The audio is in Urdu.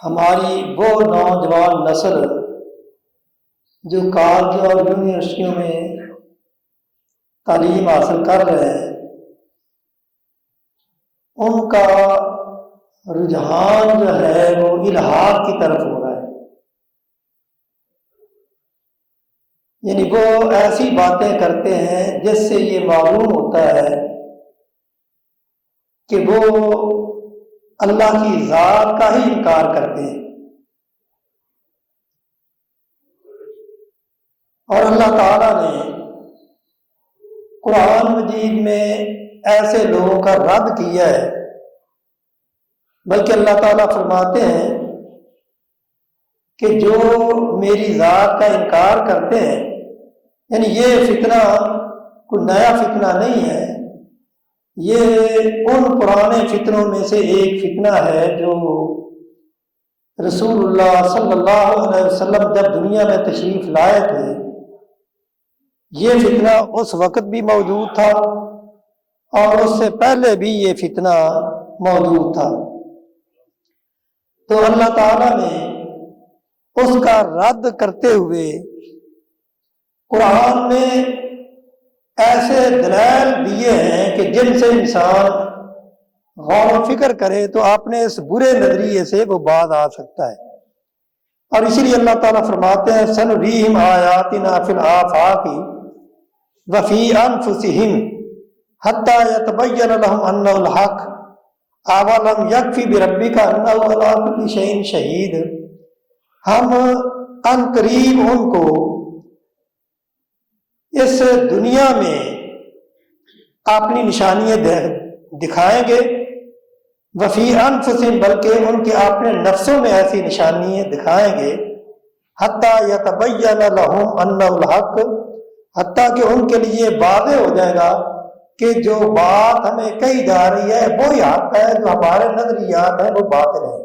ہماری وہ نوجوان نسل جو کالج اور یونیورسٹیوں میں تعلیم حاصل کر رہے ہیں، ان کا رجحان جو ہے وہ الحاد کی طرف ہو رہا ہے۔ یعنی وہ ایسی باتیں کرتے ہیں جس سے یہ معلوم ہوتا ہے کہ وہ اللہ کی ذات کا ہی انکار کرتے ہیں، اور اللہ تعالیٰ نے قرآن مجید میں ایسے لوگوں کا رد کیا ہے، بلکہ اللہ تعالیٰ فرماتے ہیں کہ جو میری ذات کا انکار کرتے ہیں، یعنی یہ فتنہ کوئی نیا فتنہ نہیں ہے، یہ ان پرانے فتنوں میں سے ایک فتنہ ہے جو رسول اللہ صلی اللہ علیہ وسلم جب دنیا میں تشریف لائے تھے، یہ فتنہ اس وقت بھی موجود تھا اور اس سے پہلے بھی یہ فتنہ موجود تھا۔ تو اللہ تعالیٰ نے اس کا رد کرتے ہوئے قرآن میں ایسے دلائل دیے ہیں کہ جن سے انسان غور و فکر کرے تو اپنے اس برے نظریے سے وہ باز آ سکتا ہے۔ اور اسی لیے اللہ تعالیٰ فرماتے ہیں سنریہم آیاتنا فی الآفاق وفی انفسہم حتی یتبین لہم انہ الحق اولم یکفی بربک انہ علی کل شیء شہید۔ ہم ان قریب ان کو اس دنیا میں اپنی نشانیاں دکھائیں گے، وفی انفسہم بلکہ ان کے اپنے نفسوں میں ایسی نشانیاں دکھائیں گے، حتی یتبین لہم انہ الحق، حتیٰ کہ ان کے لیے واضح ہو جائے گا کہ جو بات ہمیں کہی جا رہی ہے وہی حق ہے، جو ہمارے نظریات ہیں وہ باطل ہیں۔